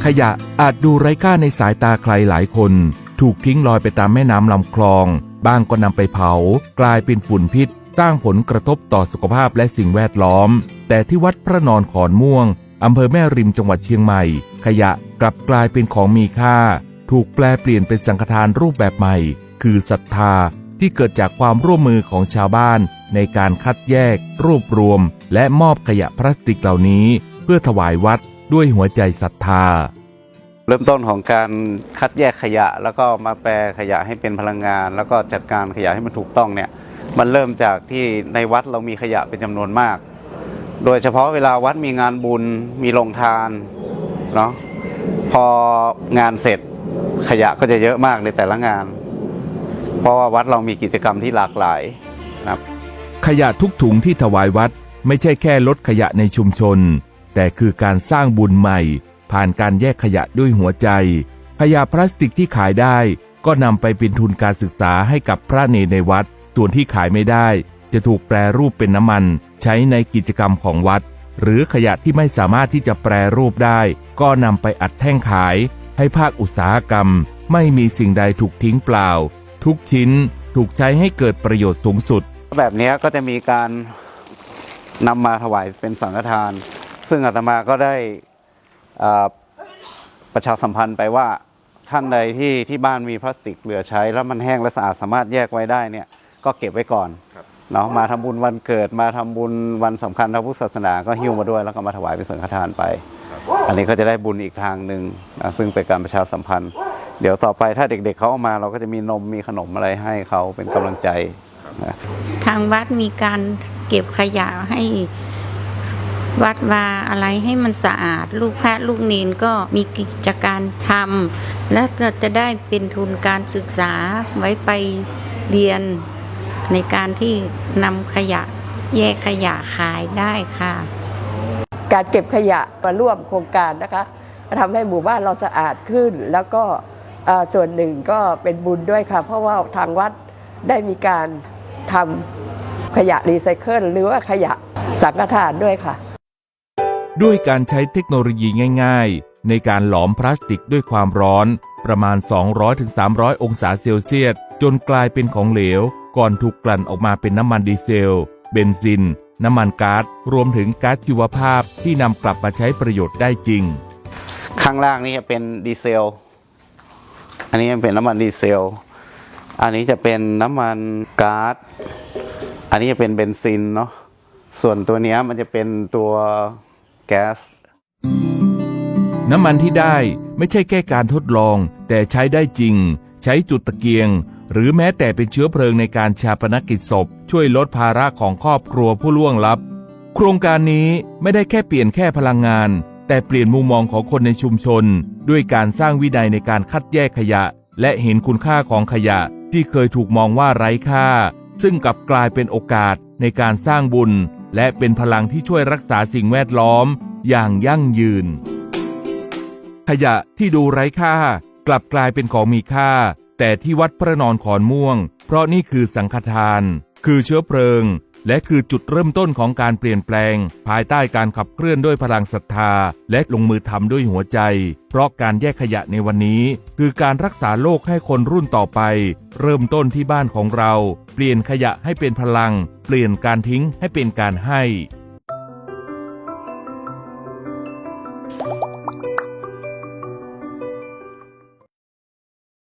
ขยะอาจดูไร้ค่าในสายตาใครหลายคนถูกทิ้งลอยไปตามแม่น้ำลำคลองบ้างก็นำไปเผากลายเป็นฝุ่นพิษสร้างผลกระทบต่อสุขภาพและสิ่งแวดล้อมแต่ที่วัดพระนอนขอนม่วงอำเภอแม่ริมจังหวัดเชียงใหม่ขยะกลับกลายเป็นของมีค่าถูกแปลเปลี่ยนเป็นสังฆทานรูปแบบใหม่คือศรัทธาที่เกิดจากความร่วมมือของชาวบ้านในการคัดแยกรวบรวมและมอบขยะพลาสติกเหล่านี้เพื่อถวายวัดด้วยหัวใจศรัทธาเริ่มต้นของการคัดแยกขยะแล้วก็มาแปลขยะให้เป็นพลังงานแล้วก็จัดการขยะให้มันถูกต้องเนี่ยมันเริ่มจากที่ในวัดเรามีขยะเป็นจำนวนมากโดยเฉพาะเวลาวัดมีงานบุญมีโรงทานเนาะพองานเสร็จขยะก็จะเยอะมากในแต่ละงานเพราะว่าวัดเรามีกิจกรรมที่หลากหลายนะครับขยะทุกถุงที่ถวายวัดไม่ใช่แค่ลดขยะในชุมชนแต่คือการสร้างบุญใหม่ผ่านการแยกขยะด้วยหัวใจขยะพลาสติกที่ขายได้ก็นำไปเป็นทุนการศึกษาให้กับพระเนรในวัดส่วนที่ขายไม่ได้จะถูกแปรรูปเป็นน้ำมันใช้ในกิจกรรมของวัดหรือขยะที่ไม่สามารถที่จะแปรรูปได้ก็นำไปอัดแท่งขายให้ภาคอุตสาหกรรมไม่มีสิ่งใดถูกทิ้งเปล่าทุกชิ้นถูกใช้ให้เกิดประโยชน์สูงสุดแบบนี้ก็จะมีการนำมาถวายเป็นสังฆทานซึ่งอาตมาก็ได้ประชาสัมพันธ์ไปว่าท่านใดที่บ้านมีพลาสติกเหลือใช้แล้วมันแห้งและสะอาดสามารถแยกไว้ได้เนี่ยก็เก็บไว้ก่อนเนาะมาทำบุญวันเกิดมาทำบุญวันสำคัญทางพุทธศาสนาก็หิ้วมาด้วยแล้วก็มาถวายเป็นสังฆทานไปอันนี้ก็จะได้บุญอีกทางหนึ่งนะซึ่งเป็นการประชาสัมพันธ์เดี๋ยวต่อไปถ้าเด็กๆเขาเอามาเราก็จะมีนมมีขนมอะไรให้เขาเป็นกำลังใจทางวัดมีการเก็บขยะให้วัดวาอะไรให้มันสะอาดลูกพระลูกเนรก็มีกิจการทำและก็จะได้เป็นทุนการศึกษาไว้ไปเรียนในการที่นำขยะแยกขยะขายได้ค่ะการเก็บขยะมาร่วมโครงการนะคะทำให้หมู่บ้านเราสะอาดขึ้นแล้วก็ส่วนหนึ่งก็เป็นบุญด้วยค่ะเพราะว่าทางวัดได้มีการทำขยะรีไซเคิลหรือว่าขยะสังฆทานด้วยค่ะด้วยการใช้เทคโนโลยีง่ายๆในการหลอมพลาสติกด้วยความร้อนประมาณ 200-300 องศาเซลเซียสจนกลายเป็นของเหลวก่อนถูกกลั่นออกมาเป็นน้ำมันดีเซลเบนซินน้ำมันก๊าซรวมถึงก๊าซชีวภาพที่นำกลับมาใช้ประโยชน์ได้จริงข้างล่างนี่จะเป็นดีเซลอันนี้เป็นน้ำมันดีเซลอันนี้จะเป็นน้ำมันก๊าซอันนี้จะเป็นเบนซินเนาะส่วนตัวนี้มันจะเป็นตัวแก๊สน้ำมันที่ได้ไม่ใช่แค่การทดลองแต่ใช้ได้จริงใช้จุดตะเกียงหรือแม้แต่เป็นเชื้อเพลิงในการฌาปนกิจศพช่วยลดภาระของครอบครัวผู้ล่วงลับโครงการนี้ไม่ได้แค่เปลี่ยนแค่พลังงานแต่เปลี่ยนมุมมองของคนในชุมชนด้วยการสร้างวินัยในการคัดแยกขยะและเห็นคุณค่าของขยะที่เคยถูกมองว่าไร้ค่าซึ่งกลับกลายเป็นโอกาสในการสร้างบุญและเป็นพลังที่ช่วยรักษาสิ่งแวดล้อมอย่างยั่งยืนขยะที่ดูไร้ค่ากลับกลายเป็นของมีค่าแต่ที่วัดพระนอนขอนม่วงเพราะนี่คือสังฆทานคือเชื้อเพลิงและคือจุดเริ่มต้นของการเปลี่ยนแปลงภายใต้การขับเคลื่อนด้วยพลังศรัทธาและลงมือทำด้วยหัวใจเพราะการแยกขยะในวันนี้คือการรักษาโลกให้คนรุ่นต่อไปเริ่มต้นที่บ้านของเราเปลี่ยนขยะให้เป็นพลังเปลี่ยนการทิ้งให้เป็นการให้